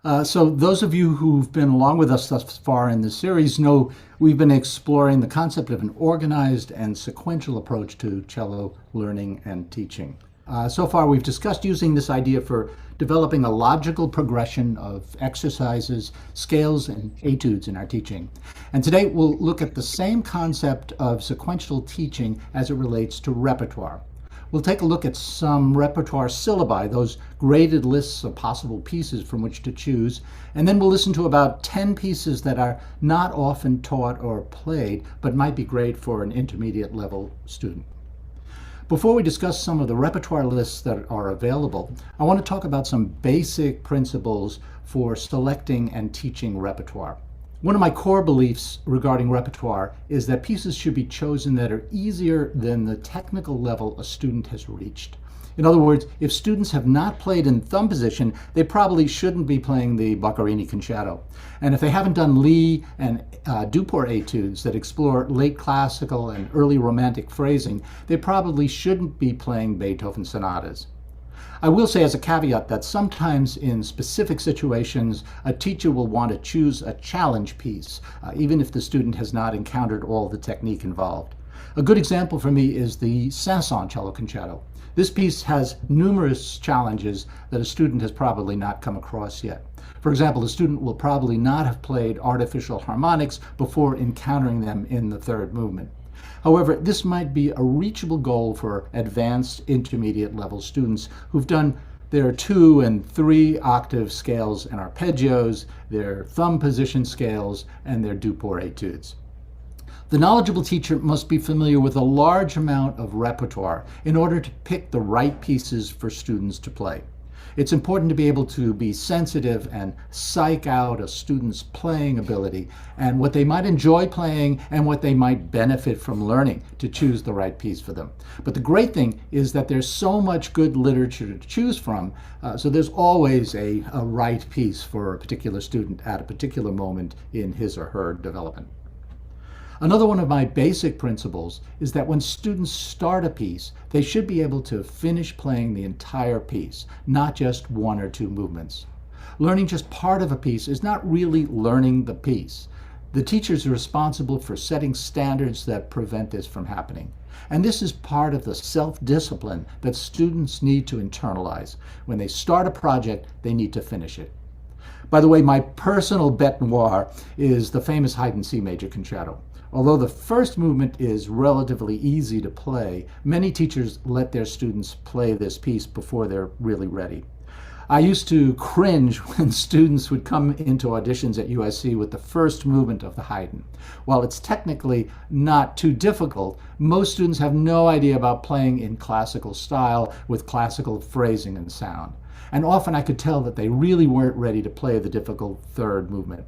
So those of you who've been along with us thus far in this series know we've been exploring the concept of an organized and sequential approach to cello learning and teaching. So far we've discussed using this idea for developing a logical progression of exercises, scales, and etudes in our teaching. And today we'll look at the same concept of sequential teaching as it relates to repertoire. We'll take a look at some repertoire syllabi, those graded lists of possible pieces from which to choose, and then we'll listen to about 10 pieces that are not often taught or played, but might be great for an intermediate level student. Before we discuss some of the repertoire lists that are available, I want to talk about some basic principles for selecting and teaching repertoire. One of my core beliefs regarding repertoire is that pieces should be chosen that are easier than the technical level a student has reached. In other words, if students have not played in thumb position, they probably shouldn't be playing the Boccherini Concerto. And if they haven't done Lee and Duport etudes that explore late classical and early romantic phrasing, they probably shouldn't be playing Beethoven sonatas. I will say as a caveat that sometimes in specific situations, a teacher will want to choose a challenge piece, even if the student has not encountered all the technique involved. A good example for me is the Saint-Saëns Cello Concerto. This piece has numerous challenges that a student has probably not come across yet. For example, a student will probably not have played artificial harmonics before encountering them in the third movement. However, this might be a reachable goal for advanced intermediate level students who've done their 2 and 3 octave scales and arpeggios, their thumb position scales, and their Duport etudes. The knowledgeable teacher must be familiar with a large amount of repertoire in order to pick the right pieces for students to play. It's important to be able to be sensitive and psych out a student's playing ability and what they might enjoy playing and what they might benefit from learning to choose the right piece for them. But the great thing is that there's so much good literature to choose from, so there's always a right piece for a particular student at a particular moment in his or her development. Another one of my basic principles is that when students start a piece, they should be able to finish playing the entire piece, not just 1 or 2 movements. Learning just part of a piece is not really learning the piece. The teachers are responsible for setting standards that prevent this from happening. And this is part of the self-discipline that students need to internalize. When they start a project, they need to finish it. By the way, my personal bête noire is the famous Haydn C major concerto. Although the first movement is relatively easy to play, many teachers let their students play this piece before they're really ready. I used to cringe when students would come into auditions at USC with the first movement of the Haydn. While it's technically not too difficult, most students have no idea about playing in classical style with classical phrasing and sound. And often I could tell that they really weren't ready to play the difficult third movement.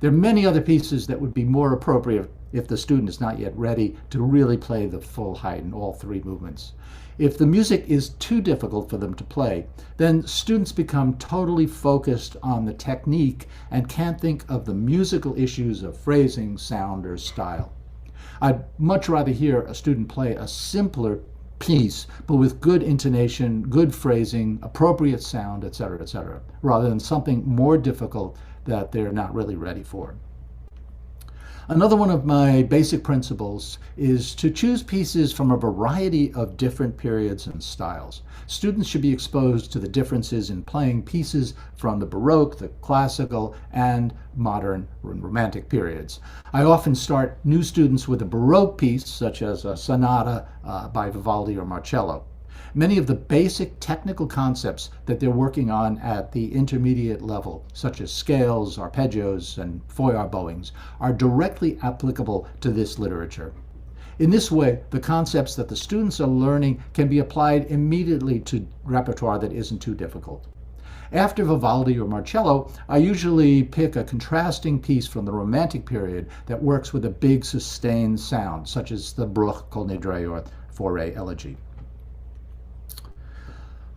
There are many other pieces that would be more appropriate if the student is not yet ready to really play the full Haydn, all 3 movements. If the music is too difficult for them to play, then students become totally focused on the technique and can't think of the musical issues of phrasing, sound, or style. I'd much rather hear a student play a simpler piece, but with good intonation, good phrasing, appropriate sound, etc., rather than something more difficult that they're not really ready for. Another one of my basic principles is to choose pieces from a variety of different periods and styles. Students should be exposed to the differences in playing pieces from the Baroque, the classical, and modern and romantic periods. I often start new students with a Baroque piece, such as a sonata by Vivaldi or Marcello. Many of the basic technical concepts that they're working on at the intermediate level, such as scales, arpeggios, and Feuillard bowings, are directly applicable to this literature. In this way, the concepts that the students are learning can be applied immediately to repertoire that isn't too difficult. After Vivaldi or Marcello, I usually pick a contrasting piece from the Romantic period that works with a big sustained sound, such as the Bruch, Kol Nidre, or Fauré Elegy.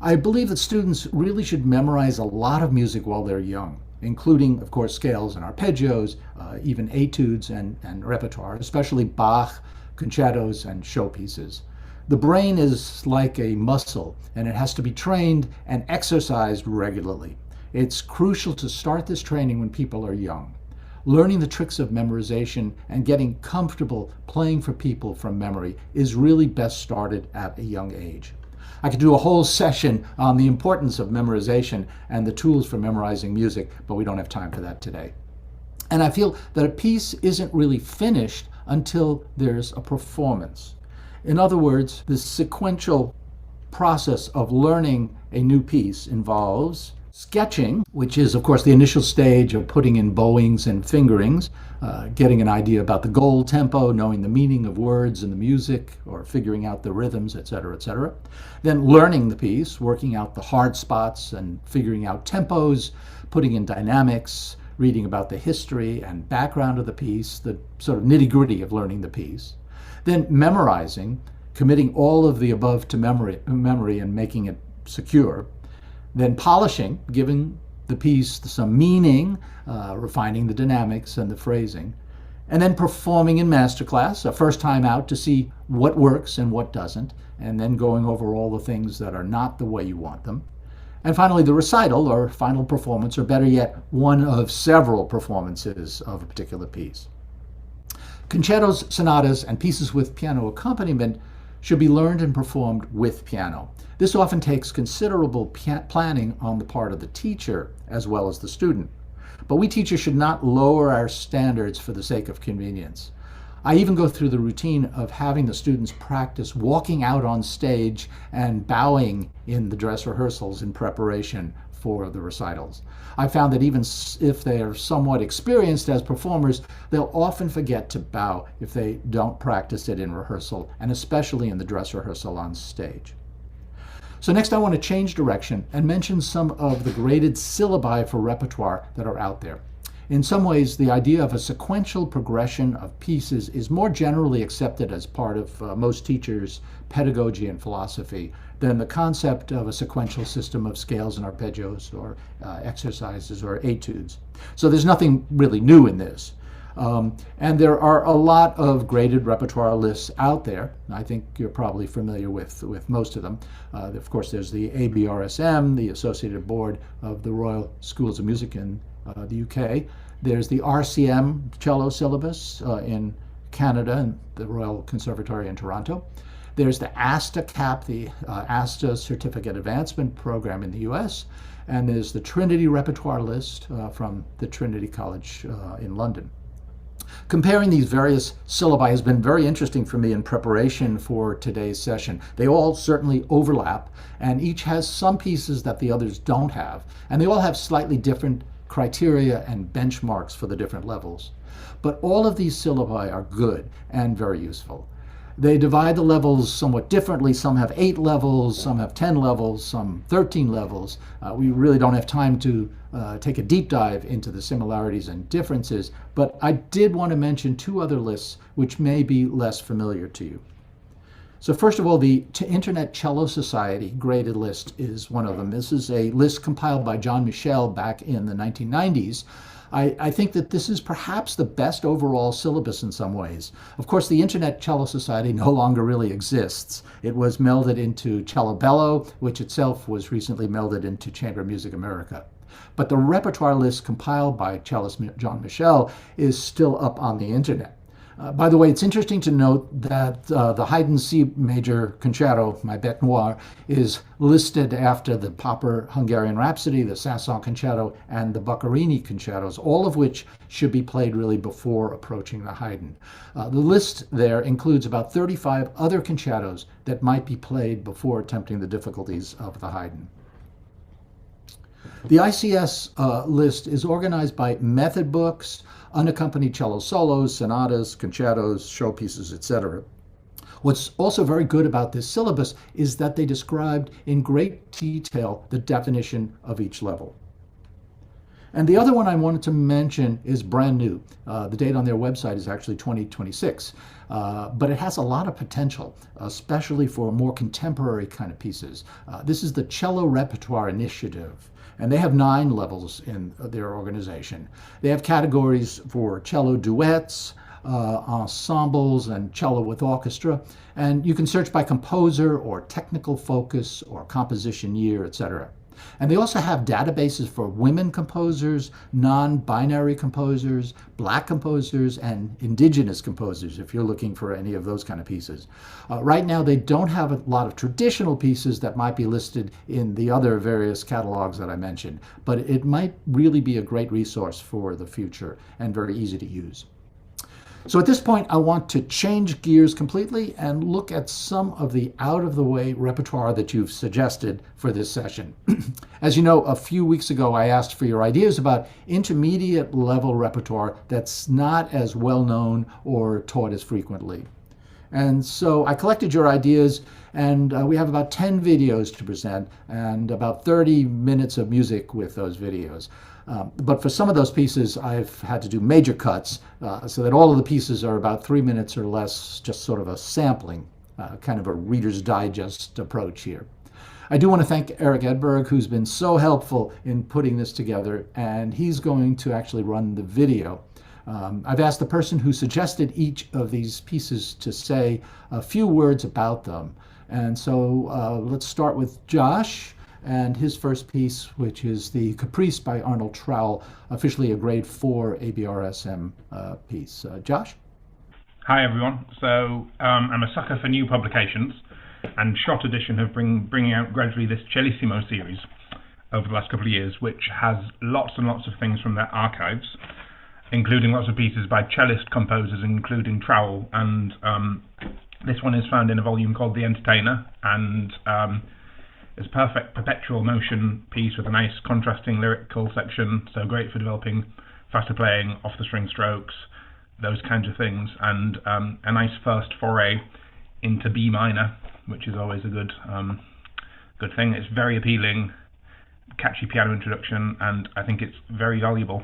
I believe that students really should memorize a lot of music while they're young, including, of course, scales and arpeggios, even etudes and repertoire, especially Bach, concertos, and showpieces. The brain is like a muscle, and it has to be trained and exercised regularly. It's crucial to start this training when people are young. Learning the tricks of memorization and getting comfortable playing for people from memory is really best started at a young age. I could do a whole session on the importance of memorization and the tools for memorizing music, but we don't have time for that today. And I feel that a piece isn't really finished until there's a performance. In other words, the sequential process of learning a new piece involves sketching, which is, of course, the initial stage of putting in bowings and fingerings, getting an idea about the goal tempo, knowing the meaning of words in the music, or figuring out the rhythms, etc., etc. Then learning the piece, working out the hard spots and figuring out tempos, putting in dynamics, reading about the history and background of the piece, the sort of nitty-gritty of learning the piece. Then memorizing, committing all of the above to memory and making it secure. Then polishing, giving the piece some meaning, refining the dynamics and the phrasing. And then performing in masterclass, a first time out to see what works and what doesn't, and then going over all the things that are not the way you want them. And finally, the recital or final performance, or better yet, one of several performances of a particular piece. Concertos, sonatas, and pieces with piano accompaniment should be learned and performed with piano. This often takes considerable planning on the part of the teacher as well as the student. But we teachers should not lower our standards for the sake of convenience. I even go through the routine of having the students practice walking out on stage and bowing in the dress rehearsals in preparation for the recitals. I found that even if they are somewhat experienced as performers, they'll often forget to bow if they don't practice it in rehearsal, and especially in the dress rehearsal on stage. So next I want to change direction and mention some of the graded syllabi for repertoire that are out there. In some ways, the idea of a sequential progression of pieces is more generally accepted as part of most teachers' pedagogy and philosophy than the concept of a sequential system of scales and arpeggios or exercises or etudes. So there's nothing really new in this. And there are a lot of graded repertoire lists out there. I think you're probably familiar with most of them. Of course, there's the ABRSM, the Associated Board of the Royal Schools of Music in the UK. There's the RCM cello syllabus in Canada and the Royal Conservatory in Toronto. There's the ASTA CAP, the ASTA Certificate Advancement Program in the US. And there's the Trinity Repertoire List from the Trinity College in London. Comparing these various syllabi has been very interesting for me in preparation for today's session. They all certainly overlap, and each has some pieces that the others don't have, and they all have slightly different criteria and benchmarks for the different levels. But all of these syllabi are good and very useful. They divide the levels somewhat differently. Some have 8 levels, some have 10 levels, some 13 levels. We really don't have time to take a deep dive into the similarities and differences, but I did want to mention 2 other lists which may be less familiar to you. So first of all, the Internet Cello Society graded list is one of them. This is a list compiled by John Michel back in the 1990s. I think that this is perhaps the best overall syllabus in some ways. Of course, the Internet Cello Society no longer really exists. It was melded into Cello Bello, which itself was recently melded into Chamber Music America. But the repertoire list compiled by cellist John Michel is still up on the internet. By the way, it's interesting to note that the Haydn C major concerto, My Bête Noire, is listed after the Popper Hungarian Rhapsody, the Saint-Saëns Concerto, and the Boccherini concertos, all of which should be played really before approaching the Haydn. The list there includes about 35 other concertos that might be played before attempting the difficulties of the Haydn. The ICS list is organized by method books, unaccompanied cello solos, sonatas, concertos, showpieces, etc. What's also very good about this syllabus is that they described in great detail the definition of each level. And the other one I wanted to mention is brand new. The date on their website is actually 2026, but it has a lot of potential, especially for more contemporary kind of pieces. This is the Cello Repertoire Initiative. And they have 9 levels in their organization. They have categories for cello duets, ensembles, and cello with orchestra. And you can search by composer or technical focus or composition year, etc. And they also have databases for women composers, non-binary composers, black composers, and indigenous composers, if you're looking for any of those kind of pieces. Right now, they don't have a lot of traditional pieces that might be listed in the other various catalogs that I mentioned, but it might really be a great resource for the future and very easy to use. So at this point, I want to change gears completely and look at some of the out-of-the-way repertoire that you've suggested for this session. As you know, a few weeks ago, I asked for your ideas about intermediate level repertoire that's not as well known or taught as frequently. And so I collected your ideas, and we have about 10 videos to present and about 30 minutes of music with those videos. But for some of those pieces, I've had to do major cuts so that all of the pieces are about 3 minutes or less, just sort of a sampling, kind of a Reader's Digest approach here. I do want to thank Eric Edberg, who's been so helpful in putting this together, and he's going to actually run the video. I've asked the person who suggested each of these pieces to say a few words about them. And so let's start with Josh and his first piece, which is the Caprice by Arnold Trowell, officially a grade 4 ABRSM piece. Josh? Hi everyone. So I'm a sucker for new publications, and Shot Edition have bringing out gradually this Cellissimo series over the last couple of years, which has lots and lots of things from their archives, including lots of pieces by cellist composers, including Trowell, and this one is found in a volume called The Entertainer, and it's a perfect perpetual motion piece with a nice contrasting lyrical section, so great for developing faster playing, off the string strokes, those kinds of things, and a nice first foray into B minor, which is always a good thing. It's very appealing, catchy piano introduction, and I think it's very valuable.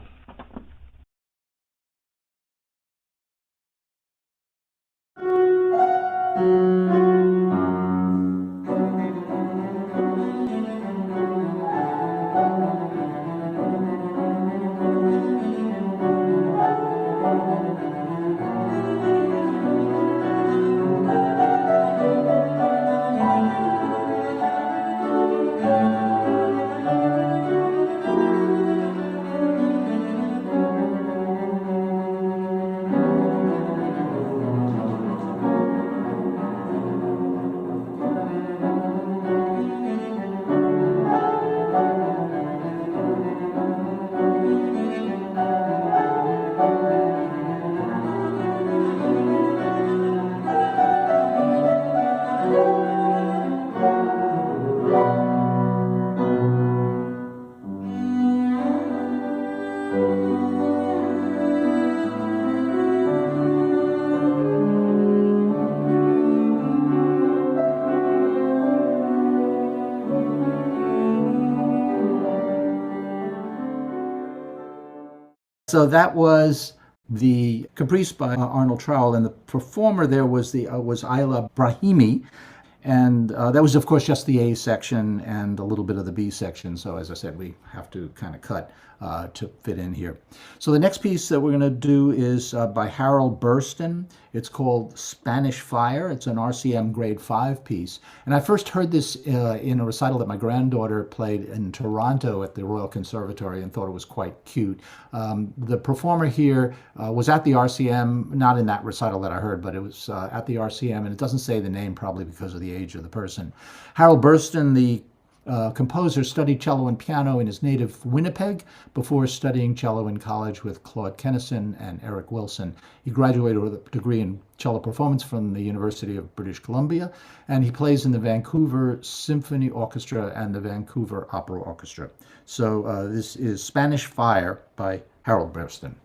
So that was the Caprice by Arnold Trowell, and the performer there was Ayla Brahimi, and that was, of course, just the A section and a little bit of the B section. So as I said, we have to kind of cut to fit in here. So the next piece that we're going to do is by Harold Burston. It's called Spanish Fire. It's an RCM grade 5 piece. And I first heard this in a recital that my granddaughter played in Toronto at the Royal Conservatory and thought it was quite cute. The performer here was at the RCM, not in that recital that I heard, but it was at the RCM, and it doesn't say the name probably because of the age of the person. Harold Burston, the composer, studied cello and piano in his native Winnipeg before studying cello in college with Claude Kennison and Eric Wilson. He graduated with a degree in cello performance from the University of British Columbia, and he plays in the Vancouver Symphony Orchestra and the Vancouver Opera Orchestra. So this is Spanish Fire by Harold Burston.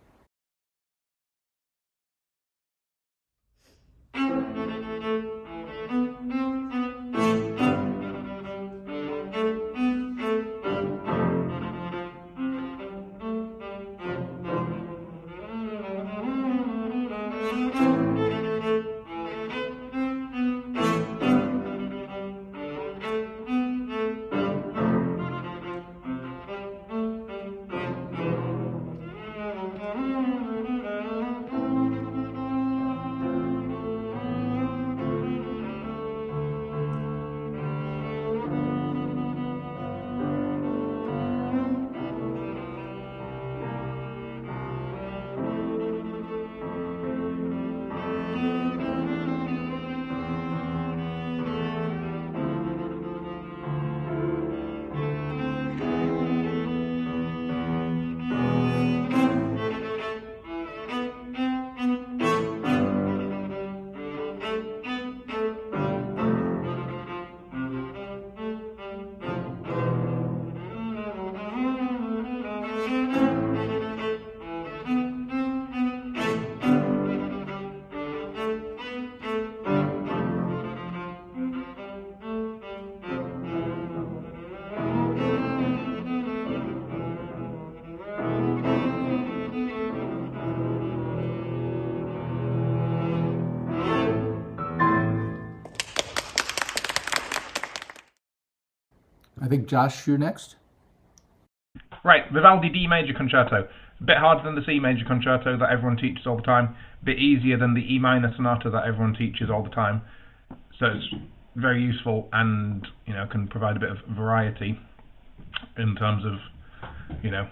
I think, Josh, you're next. Right, Vivaldi D major concerto. A bit harder than the C major concerto that everyone teaches all the time. A bit easier than the E minor sonata that everyone teaches all the time. So it's very useful and can provide a bit of variety in terms of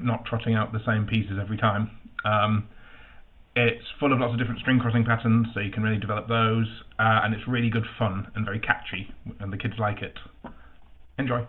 not trotting out the same pieces every time. It's full of lots of different string crossing patterns, so you can really develop those, and it's really good fun and very catchy, and the kids like it. Enjoy.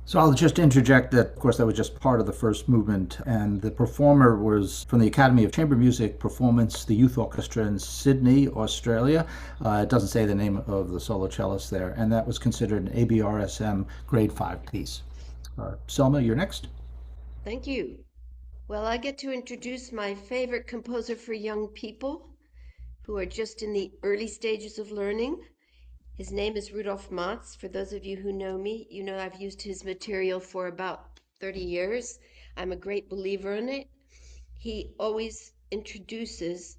So I'll just interject that, of course, that was just part of the first movement, and the performer was from the Academy of Chamber Music Performance, the Youth Orchestra in Sydney, Australia. It doesn't say the name of the solo cellist there, and that was considered an ABRSM Grade 5 piece. Selma, you're next. Thank you. Well, I get to introduce my favorite composer for young people who are just in the early stages of learning. His name is Rudolf Matz. For those of you who know me, you know I've used his material for about 30 years. I'm a great believer in it. He always introduces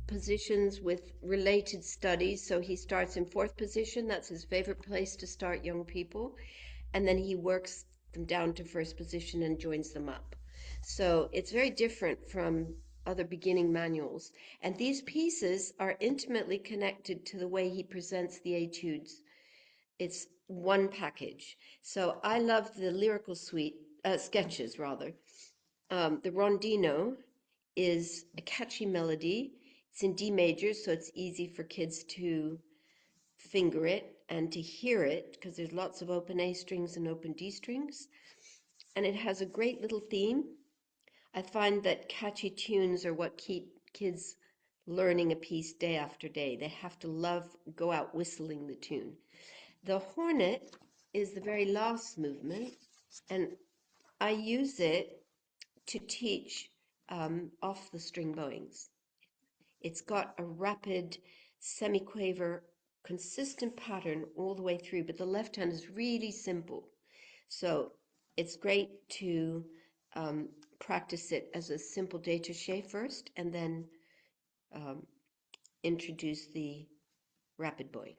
positions with related studies. So he starts in fourth position. That's his favorite place to start young people. And then he works them down to first position and joins them up. So it's very different from other beginning manuals. And these pieces are intimately connected to the way he presents the etudes. It's one package. So I love the lyrical suite, sketches rather. The rondino is a catchy melody. It's in D major, so it's easy for kids to finger it and to hear it because there's lots of open A strings and open D strings. And it has a great little theme. I find that catchy tunes are what keep kids learning a piece day after day. They have to go out whistling the tune. The hornet is the very last movement, and I use it to teach off the string bowings. It's got a rapid semiquaver consistent pattern all the way through, but the left hand is really simple. So it's great to practice it as a simple détaché first, and then introduce the rapid boy.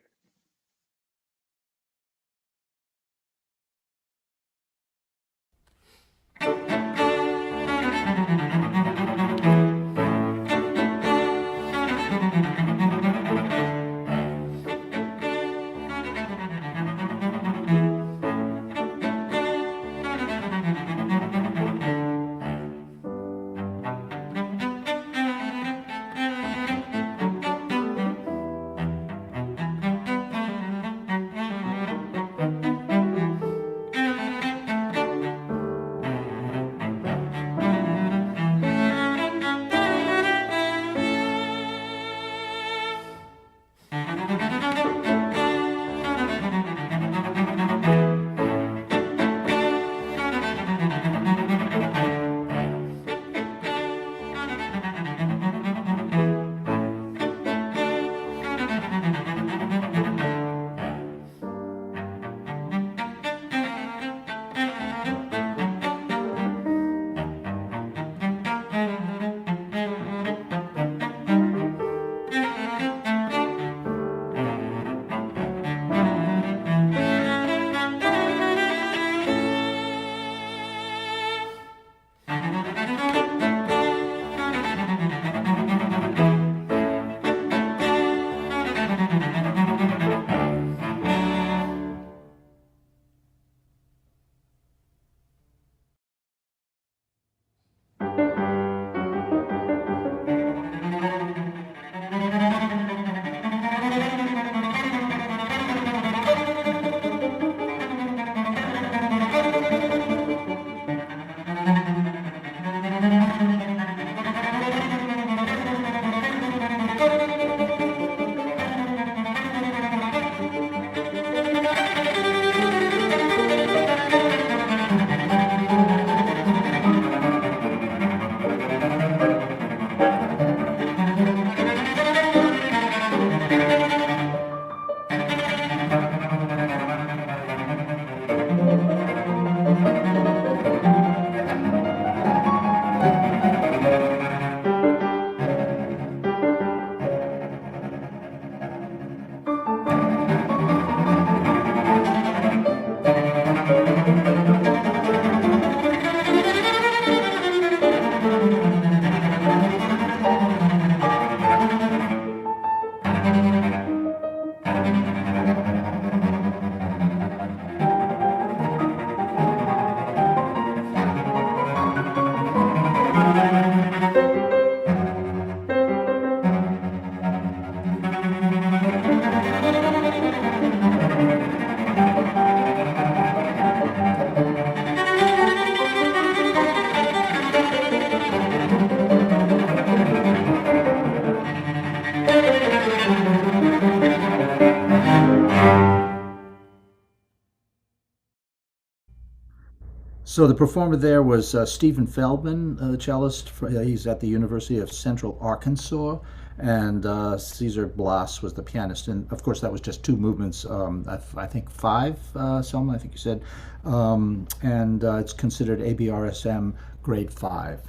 So the performer there was Stephen Feldman, the cellist. He's at the University of Central Arkansas, and Cesar Blas was the pianist. And of course, that was just two movements. I think five, Selma. I think you said, and it's considered ABRSM Grade 5.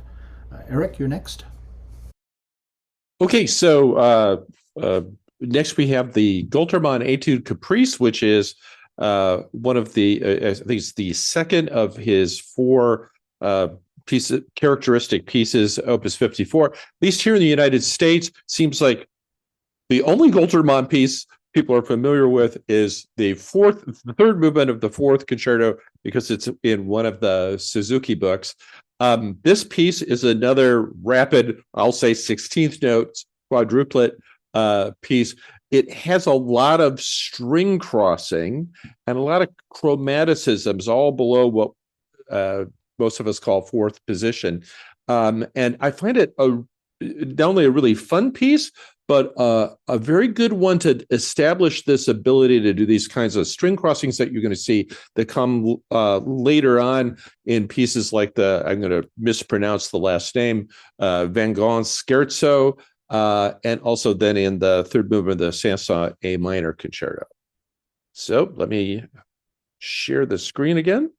Eric, you're next. Okay, so next we have the Guiltermann Etude Caprice, which is one of the, I think it's the second of his four characteristic pieces, Opus 54. At least here in the United States, seems like the only Guiltermann piece people are familiar with is the third movement of the fourth concerto, because it's in one of the Suzuki books. This piece is another rapid, I'll say 16th notes quadruplet piece. It has a lot of string crossing and a lot of chromaticisms, all below what most of us call fourth position. And I find it not only a really fun piece, but a very good one to establish this ability to do these kinds of string crossings that you're going to see that come later on in pieces like I'm going to mispronounce the last name, Van Gogh's Scherzo, and also then in the third movement of the Saint-Saëns A minor concerto. So let me share the screen again.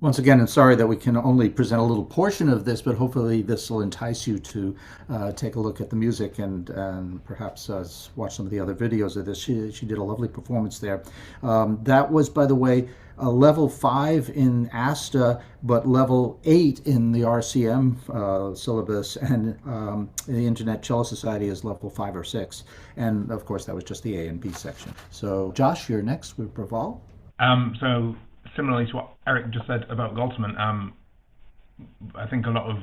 Once again, I'm sorry that we can only present a little portion of this, but hopefully this will entice you to take a look at the music and perhaps watch some of the other videos of this. She did a lovely performance there. That was, by the way, a level 5 in ASTA, but level 8 in the RCM syllabus, and the Internet Cello Society is level 5 or 6. And of course, that was just the A and B section. So Josh, you're next with Braval. So similarly to what Eric just said about Golterman, I think a lot of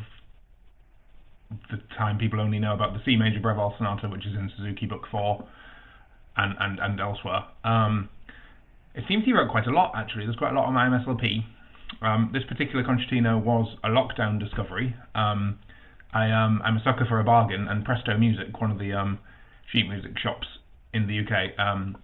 the time people only know about the C major Breville Sonata, which is in Suzuki Book 4 and elsewhere. It seems he wrote quite a lot, actually. There's quite a lot on my MSLP. This particular concertino was a lockdown discovery. I'm a sucker for a bargain, and Presto Music, one of the sheet music shops in the UK,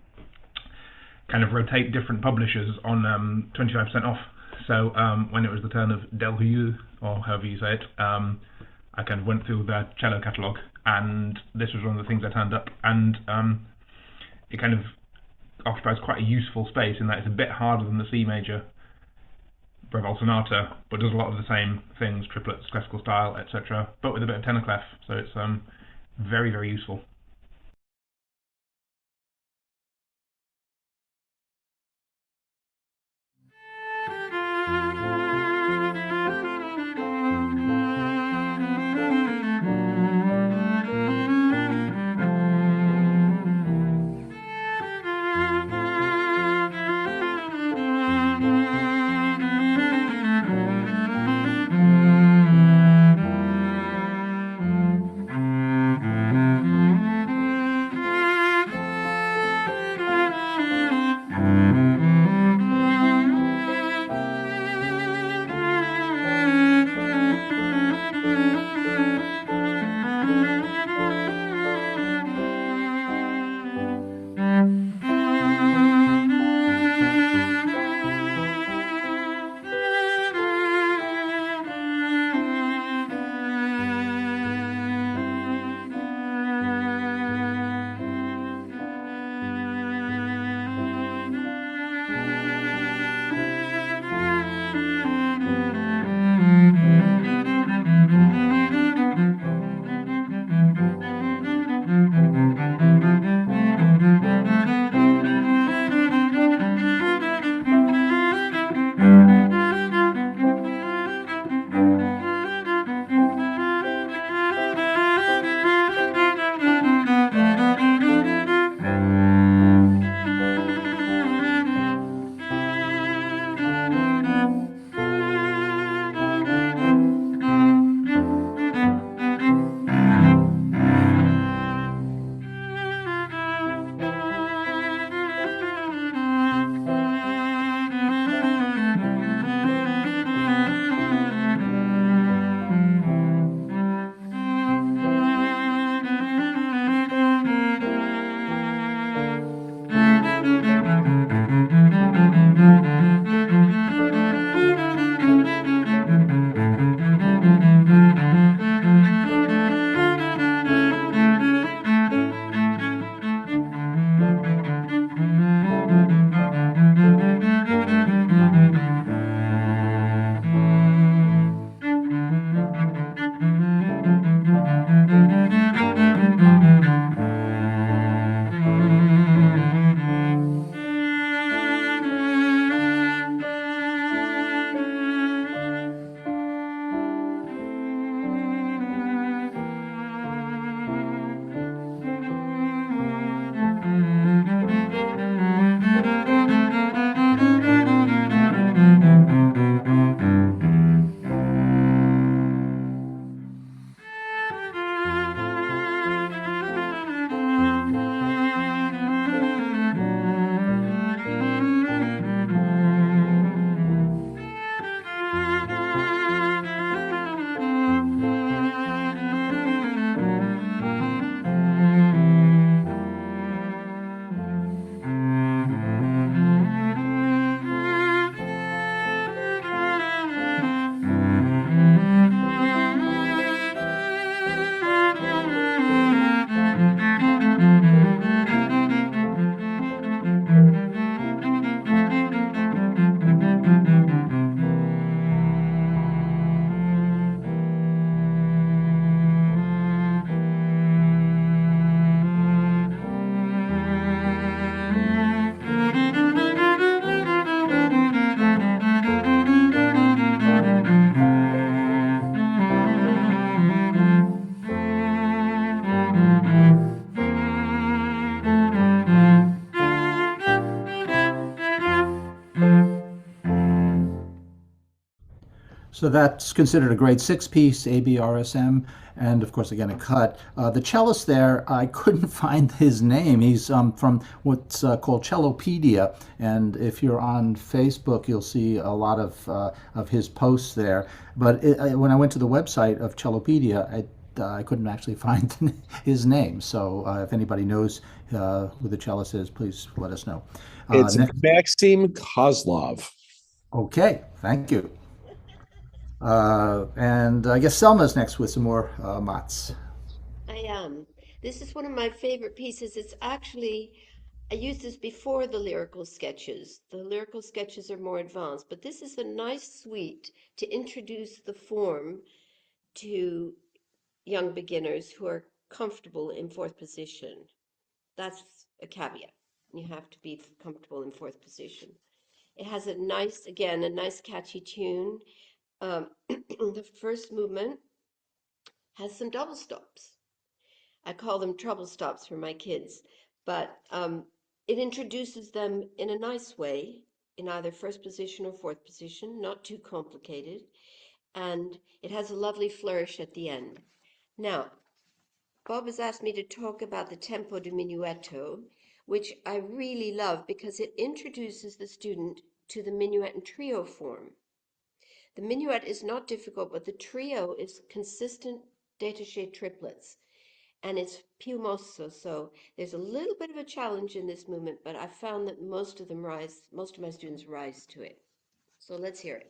kind of rotate different publishers on 25% off. So when it was the turn of Delrieux, or however you say it, I kind of went through their cello catalogue, and this was one of the things I turned up, and it kind of occupies quite a useful space in that it's a bit harder than the C major Breville Sonata, but does a lot of the same things, triplets, classical style, etc., but with a bit of tenor clef, so it's very, very useful. So that's considered a grade 6 piece, ABRSM, and of course, again, a cut. The cellist there, I couldn't find his name. He's from what's called Cellopedia, and if you're on Facebook, you'll see a lot of his posts there. But when I went to the website of Cellopedia, I couldn't actually find his name. So if anybody knows who the cellist is, please let us know. It's Next, Maxim Kozlov. okay, thank you. And I guess Selma's next with some more Mott's. I am. This is one of my favorite pieces. It's actually, I used this before the lyrical sketches. The lyrical sketches are more advanced, but this is a nice suite to introduce the form to young beginners who are comfortable in fourth position. That's a caveat. You have to be comfortable in fourth position. It has a nice, again, a nice catchy tune. The first movement has some double stops. I call them trouble stops for my kids, but it introduces them in a nice way in either first position or fourth position, not too complicated, and it has a lovely flourish at the end. Now, Bob has asked me to talk about the tempo diminuendo, which I really love because it introduces the student to the minuet and trio form. The minuet is not difficult, but the trio is consistent détaché triplets, and it's più mosso, so there's a little bit of a challenge in this movement, but I found that most of my students rise to it. So let's hear it.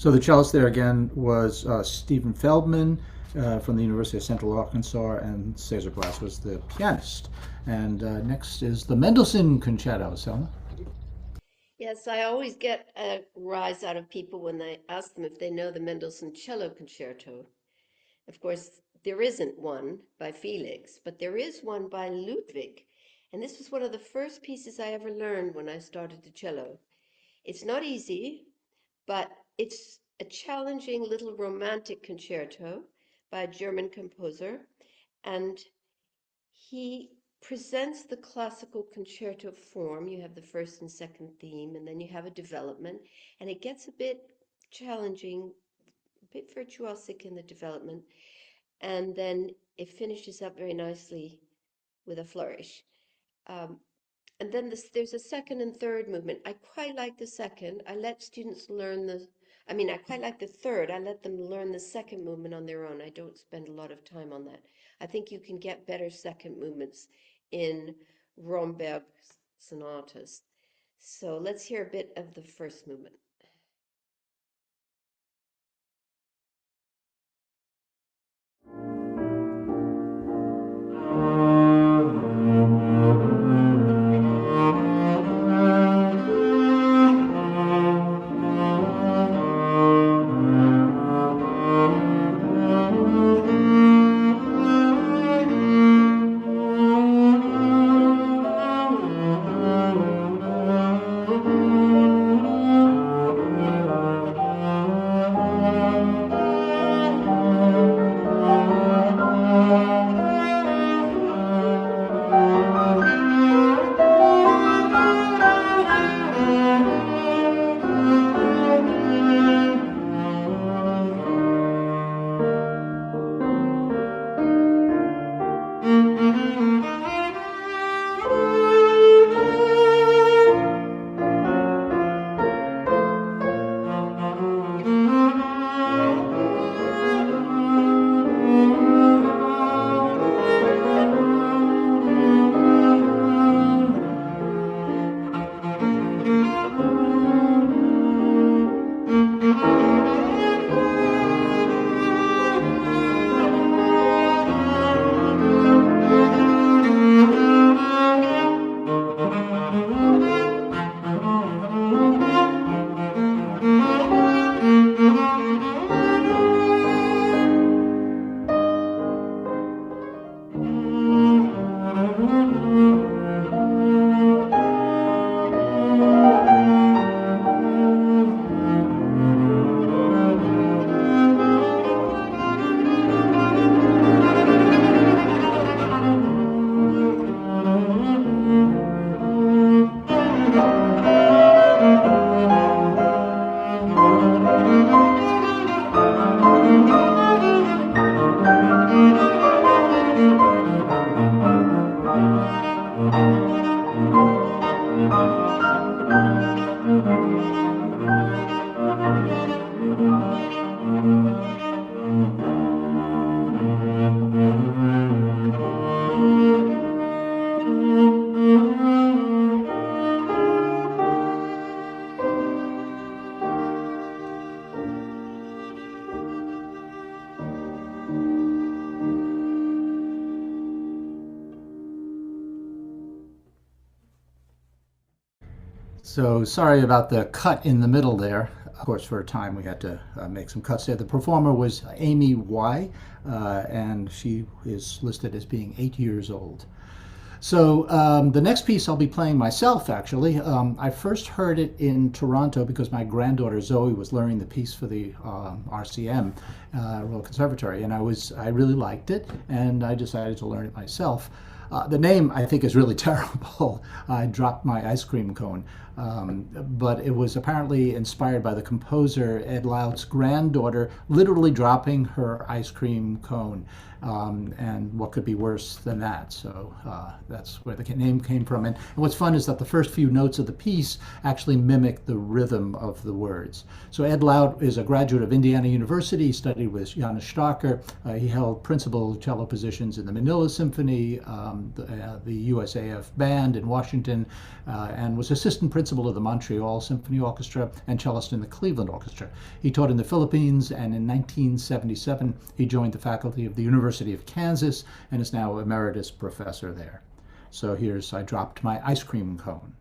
So the cellist there again was Stephen Feldman from the University of Central Arkansas, and Cesar Glass was the pianist. And next is the Mendelssohn Concerto, Selma. Yes, I always get a rise out of people when I ask them if they know the Mendelssohn Cello Concerto. Of course, there isn't one by Felix, but there is one by Ludwig. And this was one of the first pieces I ever learned when I started the cello. It's not easy, but it's a challenging little romantic concerto by a German composer. And he presents the classical concerto form. You have the first and second theme, and then you have a development, and it gets a bit challenging, a bit virtuosic in the development, and then it finishes up very nicely with a flourish. And then there's a second and third movement. I quite like the second. I let students learn I quite like the third. I let them learn the second movement on their own. I don't spend a lot of time on that. I think you can get better second movements in Romberg sonatas. So let's hear a bit of the first movement. So sorry about the cut in the middle there. Of course, for a time we had to make some cuts there. The performer was Amy Y, and she is listed as being 8 years old. So the next piece I'll be playing myself, actually. I first heard it in Toronto because my granddaughter Zoe was learning the piece for the RCM, Royal Conservatory, and I really liked it, and I decided to learn it myself. The name, I think, is really terrible. I dropped my ice cream cone. But it was apparently inspired by the composer Ed Loud's granddaughter literally dropping her ice cream cone. And what could be worse than that? So that's where the name came from. And what's fun is that the first few notes of the piece actually mimic the rhythm of the words. So Ed Loud is a graduate of Indiana University. He studied studied with Janos Starker. He held principal cello positions in the Manila Symphony, the USAF Band in Washington, and was assistant principal of the Montreal Symphony Orchestra and cellist in the Cleveland Orchestra. He taught in the Philippines, and in 1977 he joined the faculty of the University of Kansas and is now emeritus professor there. So here's I Dropped My Ice Cream Cone.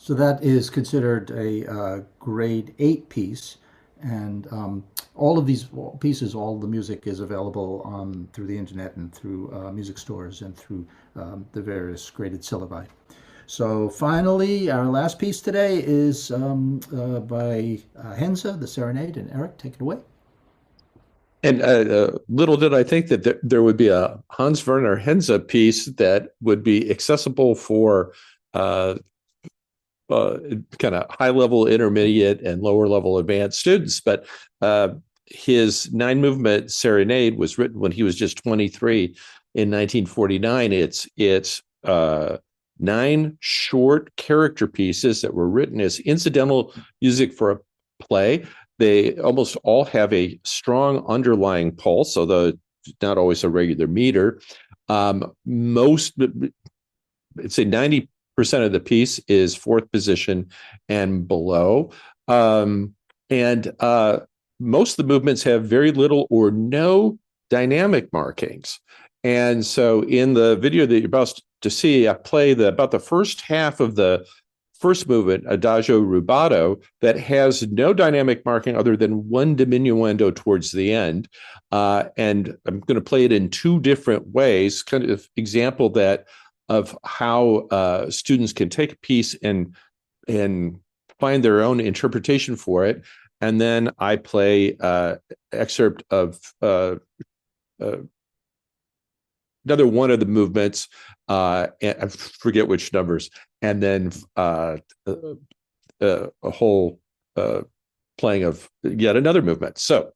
So that is considered a grade 8 piece, and all of these pieces, all the music is available through the internet and through music stores and through the various graded syllabi. So finally, our last piece today is by Henze, the Serenade, and Eric, take it away. And little did I think that there would be a Hans Werner Henze piece that would be accessible for kind of high-level, intermediate, and lower-level advanced students. But his 9-movement Serenade was written when he was just 23 in 1949. It's 9 short character pieces that were written as incidental music for a play. They almost all have a strong underlying pulse, although not always a regular meter. Most, I'd say 90% of the piece is 4th position and below. And most of the movements have very little or no dynamic markings. And so in the video that you're about to see, I play about the first half of the first movement, Adagio Rubato, that has no dynamic marking other than one diminuendo towards the end. And I'm going to play it in 2 different ways, kind of example of how students can take a piece and find their own interpretation for it. And then I play excerpt of another one of the movements, and I forget which numbers, and then a whole playing of yet another movement. So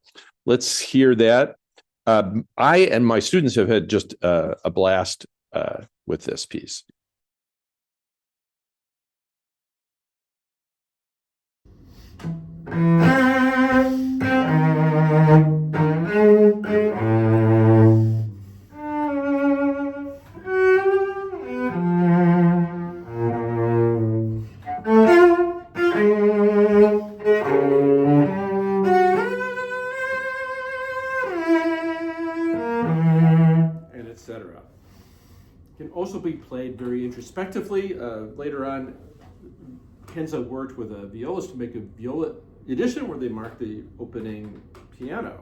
let's hear that. I and my students have had just a blast with this piece. Can also be played very introspectively. Later on, Henze worked with a violist to make a viola edition where they mark the opening piano.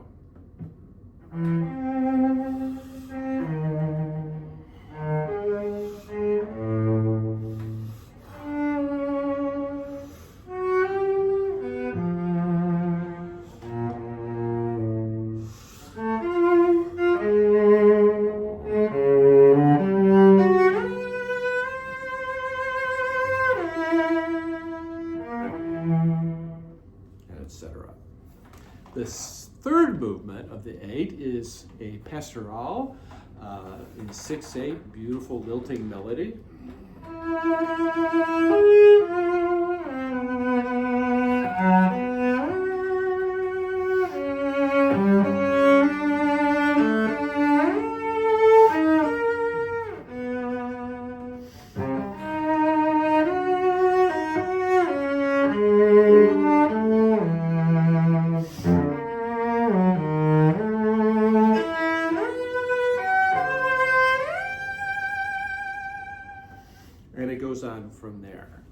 The third movement of the 8 is a pastoral in 6/8, beautiful lilting melody. And it goes on from there.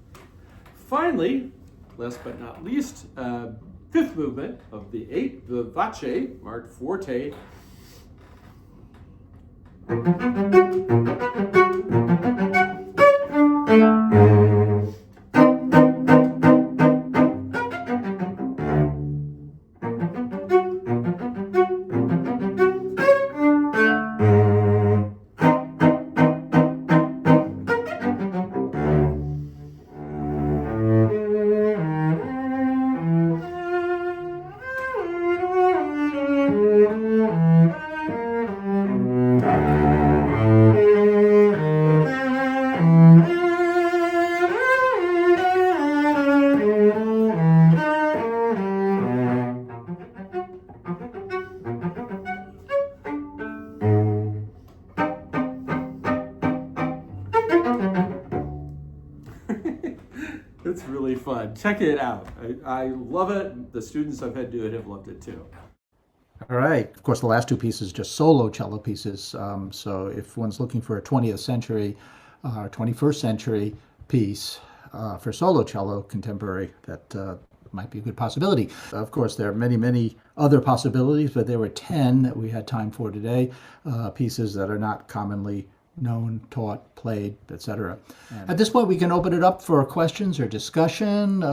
Finally, last but not least, fifth movement of the 8, vivace, marked forte. It's really fun. Check it out. I love it. The students I've had do it have loved it too. All right. Of course, the last two pieces just solo cello pieces. So if one's looking for a 20th century or 21st century piece for solo cello contemporary, that might be a good possibility. Of course, there are many, many other possibilities, but there were 10 that we had time for today, pieces that are not commonly known, taught, played, etc. At this point, we can open it up for questions or discussion.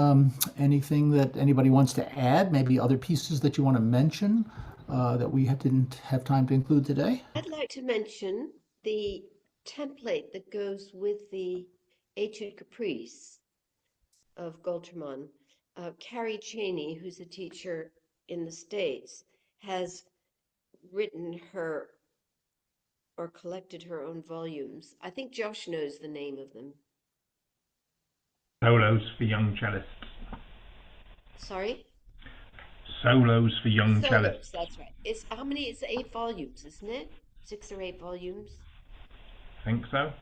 Anything that anybody wants to add, maybe other pieces that you want to mention that we didn't have time to include today? I'd like to mention the template that goes with the Etude Caprice of Gualtermann. Carrie Cheney, who's a teacher in the States, has written her or collected her own volumes. I think Josh knows the name of them. Solos for young cellists. Sorry? Solos for young Solos, cellists. that's right. It's how many? It's 8 volumes, isn't it? 6 or 8 volumes. Think so?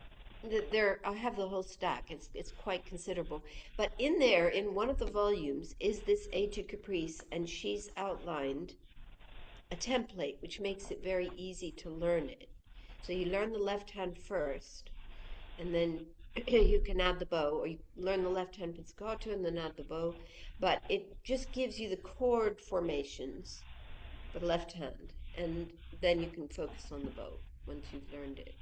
There, I have the whole stack. It's quite considerable. But in there, in one of the volumes, is this Etude Caprice, and she's outlined a template which makes it very easy to learn it. So you learn the left hand first, and then you can add the bow, or you learn the left hand pizzicato and then add the bow. But it just gives you the chord formations for the left hand, and then you can focus on the bow once you've learned it.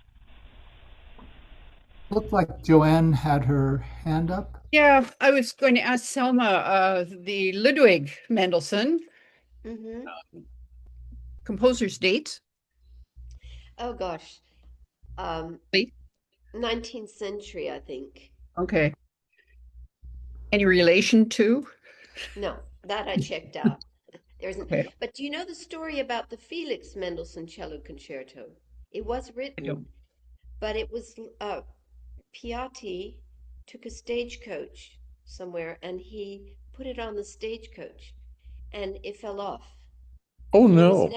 Looked like Joanne had her hand up. Yeah, I was going to ask Selma, the Ludwig Mendelssohn Mm-hmm. composer's dates. Oh gosh, um, Please. 19th century, I think. Okay. Any relation to? No, that I checked out. There isn't. Okay. But do you know the story about the Felix Mendelssohn Cello Concerto? It was I written, don't. but it was Piatti took a stagecoach somewhere and he put it on the stagecoach and it fell off. Oh And no.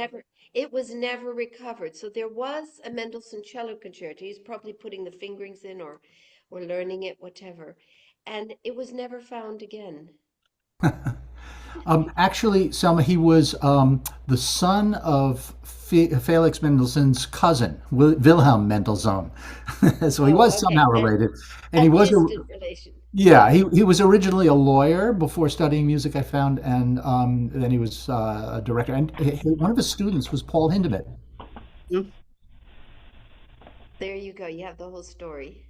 it was never recovered. So there was a Mendelssohn cello concerto. He's probably putting the fingerings in or learning it, whatever. And it was never found again. Actually, Selma, he was the son of Felix Mendelssohn's cousin, Wilhelm Mendelssohn. So he Oh, was okay. somehow related. And A he was distant relation. yeah, he was originally a lawyer before studying music, I found, and then he was a director. And one of his students was Paul Hindemith. There you go. You have the whole story.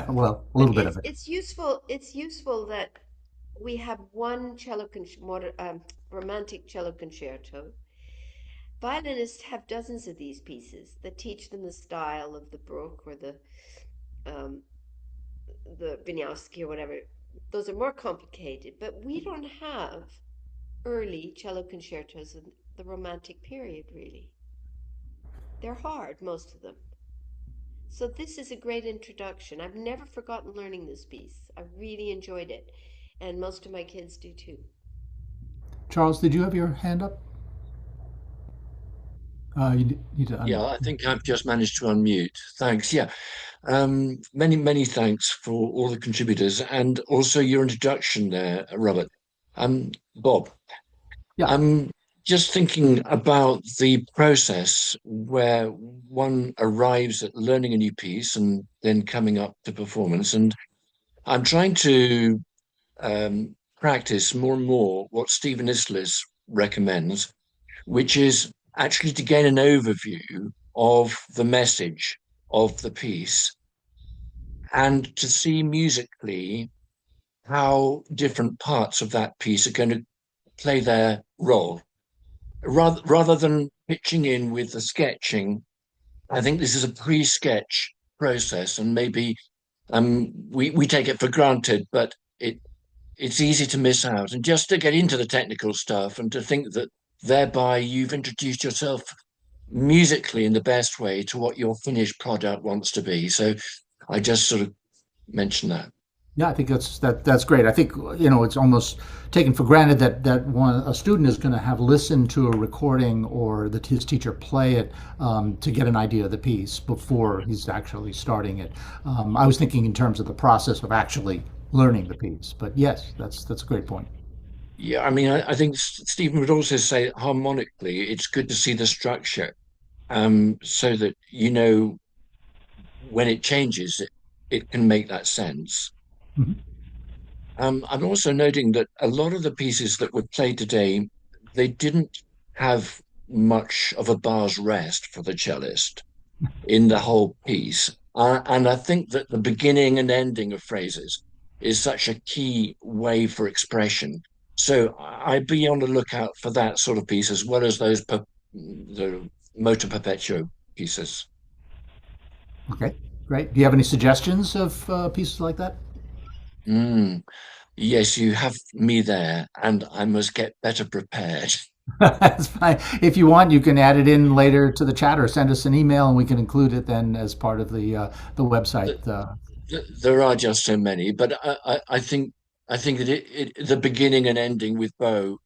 Well, a But little bit of it. it's useful. It's useful that we have one romantic cello concerto. Violinists have dozens of these pieces that teach them the style of the Bruch or um, the Wieniawski or whatever. Those are more complicated, but we don't have early cello concertos in the Romantic period, really. They're hard, most of them. So this is a great introduction. I've never forgotten learning this piece. I really enjoyed it, and most of my kids do too. Charles, did you have your hand up? Need to Yeah, I think I've just managed to unmute. Thanks. Yeah. Many thanks for all the contributors and also your introduction there, Robert. Bob, Yeah. I'm just thinking about the process where one arrives at learning a new piece and then coming up to performance. And I'm trying to practice more and more what Stephen Isles recommends, which is actually to gain an overview of the message of the piece and to see musically how different parts of that piece are going to play their role. Rather than pitching in with the sketching, I think this is a pre-sketch process, and maybe we take it for granted, but it's easy to miss out. And just to get into the technical stuff and to think that thereby you've introduced yourself musically in the best way to what your finished product wants to be. So I just sort of mention that. Yeah, I think that's great. I think it's almost taken for granted that a student is going to have listened to a recording or that his teacher play it to get an idea of the piece before he's actually starting it. I was thinking in terms of the process of actually learning the piece, but yes, that's a great point. Yeah, I mean, I think Stephen would also say harmonically, it's good to see the structure, so that when it changes, it can make that sense. Mhm. I'm also noting that a lot of the pieces that were played today, they didn't have much of a bar's rest for the cellist in the whole piece. And I think that the beginning and ending of phrases is such a key way for expression. So I'd be on the lookout for that sort of piece as well as the motu perpetuo pieces. Okay, great. Do you have any suggestions of pieces like that? Mm, yes, you have me there, and I must get better prepared. That's fine. If you want, you can add it in later to the chat or send us an email, and we can include it then as part of the website. There are just so many, but I think that the beginning and ending with bow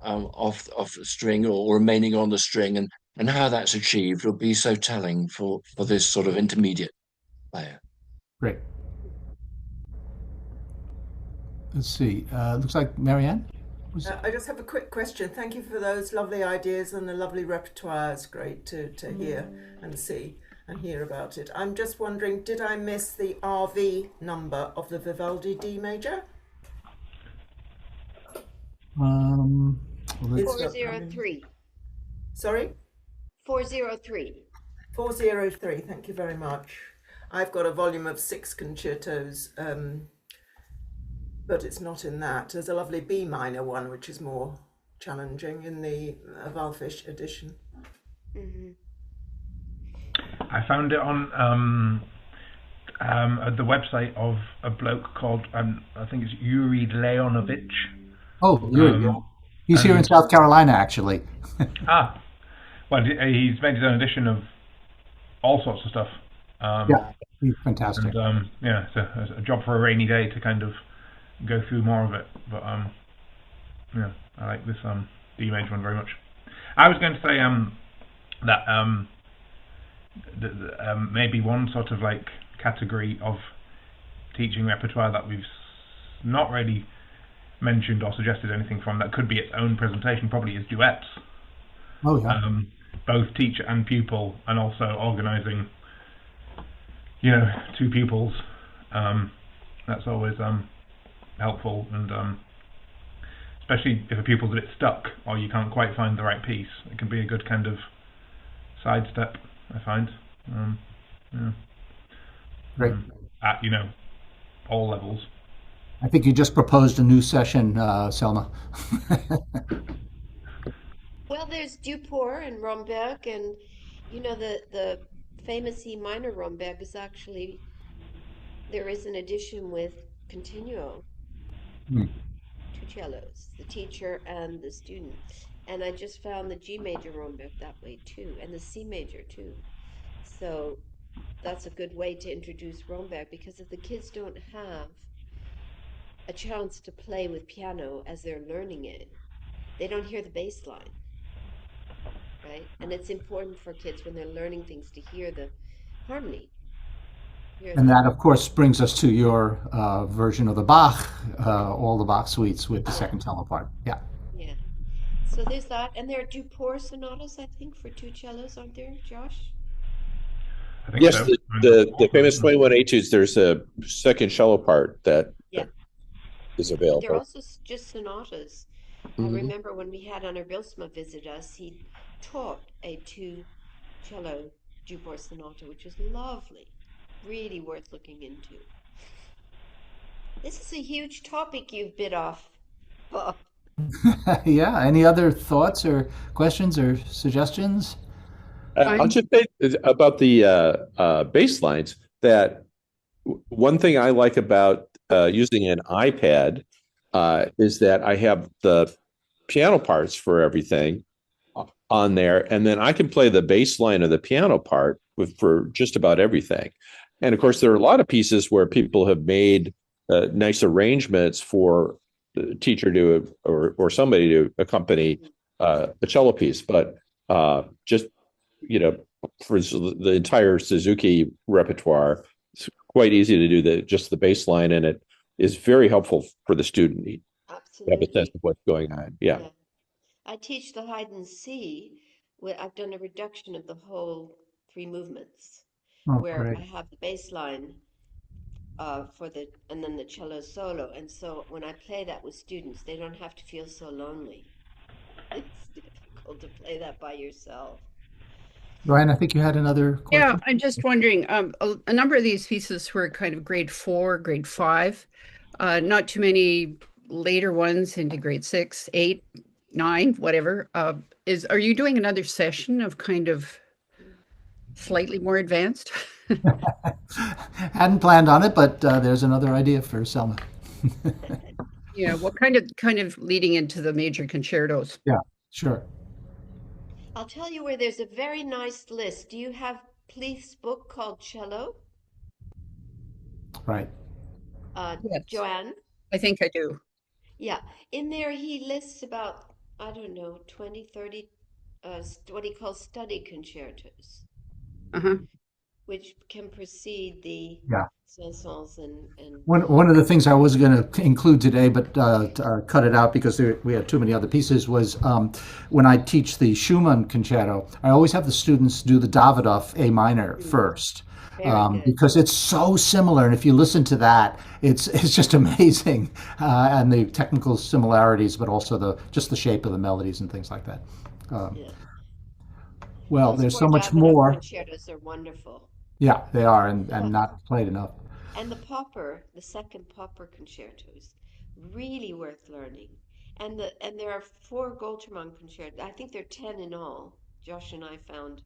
of the string or remaining on the string and how that's achieved will be so telling for this sort of intermediate player. Great. Let's see. Looks like Marianne. I just have a quick question. Thank you for those lovely ideas and the lovely repertoire. It's great to hear and see and hear about it. I'm just wondering, did I miss the RV number of the Vivaldi D major? It's 403. Sorry? 403. 403. Thank you very much. I've got a volume of 6 concertos, but it's not in that. There's a lovely B minor one, which is more challenging in the Walfish edition. Mm-hmm. I found it on at the website of a bloke called I think it's Yuri Leonovich. Oh, he's here in South Carolina, actually. Well, he's made his own edition of all sorts of stuff. Yeah, he's fantastic. And yeah, it's a job for a rainy day to kind of go through more of it. But yeah, I like this D major one very much. I was going to say that maybe one sort of like category of teaching repertoire that we've not really mentioned or suggested anything from that could be its own presentation probably is duets. Oh yeah. Both teacher and pupil, and also organising, two pupils. That's always helpful, and especially if a pupil's a bit stuck or you can't quite find the right piece, it can be a good kind of sidestep, I find. Yeah. Great. At all levels. I think you just proposed a new session, Selma. Well, there's Duport and Romberg, and the famous E minor Romberg is actually, there is an edition with continuo, Hmm. cellos, the teacher and the student. And I just found the G major Romberg that way too, and the C major too. So that's a good way to introduce Romberg, because if the kids don't have a chance to play with piano as they're learning it, they don't hear the bass line, right? And it's important for kids when they're learning things to hear the harmony, hear And the, that, of course, brings us to your version of the Bach, all the Bach suites with the yeah, second cello part. Yeah. yeah. So there's that, and there are Duport sonatas, I think, for two cellos, aren't there, Josh? I think Yes, so. the famous 21 etudes, there's a second cello part that Yeah. is But they're available. also just sonatas. I Mhm. remember when we had Anna Bilsma visit us, he taught a two cello Duport sonata, which was lovely, really worth looking into. This is a huge topic you've bit off, Bob. Yeah. Any other thoughts or questions or suggestions? I'll I'm just say about the bass lines that one thing I like about using an iPad is that I have the piano parts for everything on there, and then I can play the bass line of the piano part for just about everything. And of course, there are a lot of pieces where people have made nice arrangements for the teacher to or somebody to accompany a cello piece, but just for the entire Suzuki repertoire, it's quite easy to do just the bass line, and it is very helpful for the student to have a sense Absolutely. of what's going on. Yeah. Yeah. I teach the Haydn C, where I've done a reduction of the whole three movements, Oh, where great. I have the bass line for the and then the cello solo. And so when I play that with students, they don't have to feel so lonely. It's difficult to play that by yourself. Ryan, I think you had another Yeah, question. I'm just wondering, a number of these pieces were kind of grade 4, grade 5, not too many later ones into grade 6, 8, 9, whatever. Are you doing another session of kind of slightly more advanced? Hadn't planned on it, but there's another idea for Selma. Yeah, what kind of leading into the major concertos? Yeah, sure. I'll tell you where there's a very nice list. Do you have Pleath's book called Cello? Right. Uh, Yes, Joanne? I think I do. Yeah. In there, he lists about, I don't know, 20, 30, what he calls study concertos, Uh-huh. which can precede the Yeah. chansons and One of the things I was going to include today, but cut it out because we had too many other pieces, was when I teach the Schumann concerto, I always have the students do the Davidoff A minor first. very good. Because it's so similar, and if you listen to that, it's just amazing, and the technical similarities, but also just the shape of the melodies and things like that. Um, Yeah. well, Those there's four so much Davidoff more. concertos are wonderful. Yeah, they are, and Yeah. not played enough. And the second Popper concertos, really worth learning. And there are four Goltermann concertos. I think there are 10 in all. Josh and I found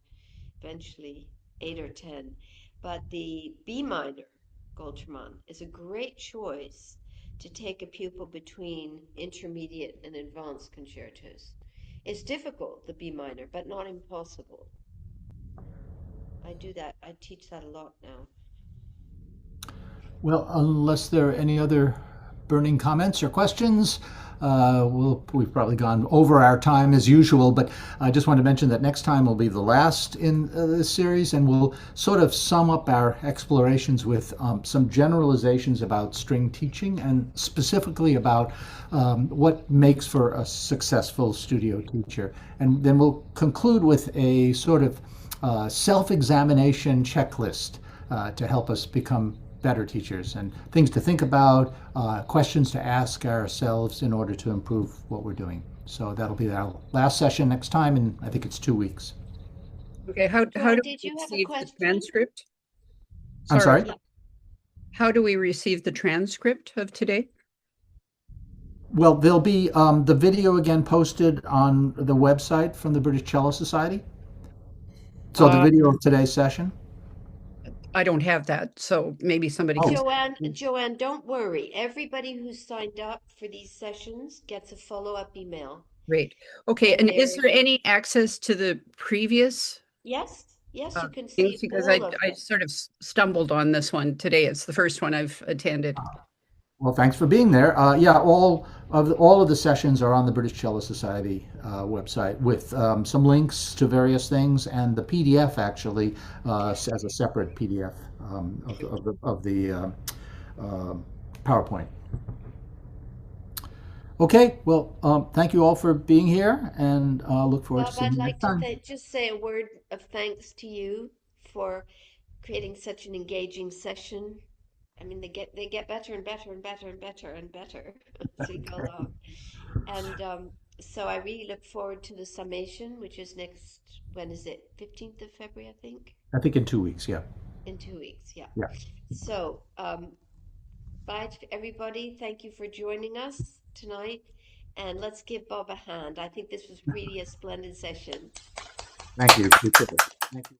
eventually 8 or 10. But the B minor Goltermann is a great choice to take a pupil between intermediate and advanced concertos. It's difficult, the B minor, but not impossible. I do that. I teach that a lot now. Well, unless there are any other burning comments or questions, we've probably gone over our time as usual, but I just want to mention that next time will be the last in this series, and we'll sort of sum up our explorations with some generalizations about string teaching and specifically about what makes for a successful studio teacher. And then we'll conclude with a sort of self-examination checklist to help us become better teachers and things to think about, questions to ask ourselves in order to improve what we're doing. So that'll be our last session next time, and I think it's 2 weeks. Okay, how Joanne, do did we you have a receive the question? transcript? I'm sorry? Yeah. How do we receive the transcript of today? Well, there'll be the video again posted on the website from the British Cello Society. So the Uh, video of today's session. I don't have that, so maybe somebody Oh. can. Joanne, don't worry. Everybody who's signed up for these sessions gets a follow-up email. Great. Okay, and is there any access to the previous Yes, you can things? see Because all of I them. sort of stumbled on this one today. It's the first one I've attended. Well, thanks for being there. Yeah, all of the sessions are on the British Cello Society website with some links to various things, and the PDF actually as a separate PDF of the PowerPoint. Okay, well, thank you all for being here, and look forward to Bob, seeing I'd you like next to time. just say a word of thanks to you for creating such an engaging session. I mean, they get better and better and better and better and better as we go along. And so I really look forward to the summation, which is next, when is it? 15th of February, I think. I think in 2 weeks, yeah. In 2 weeks, yeah. Yeah. So, bye to everybody. Thank you for joining us tonight. And let's give Bob a hand. I think this was really a splendid session. Thank you. Appreciate it. Thank you.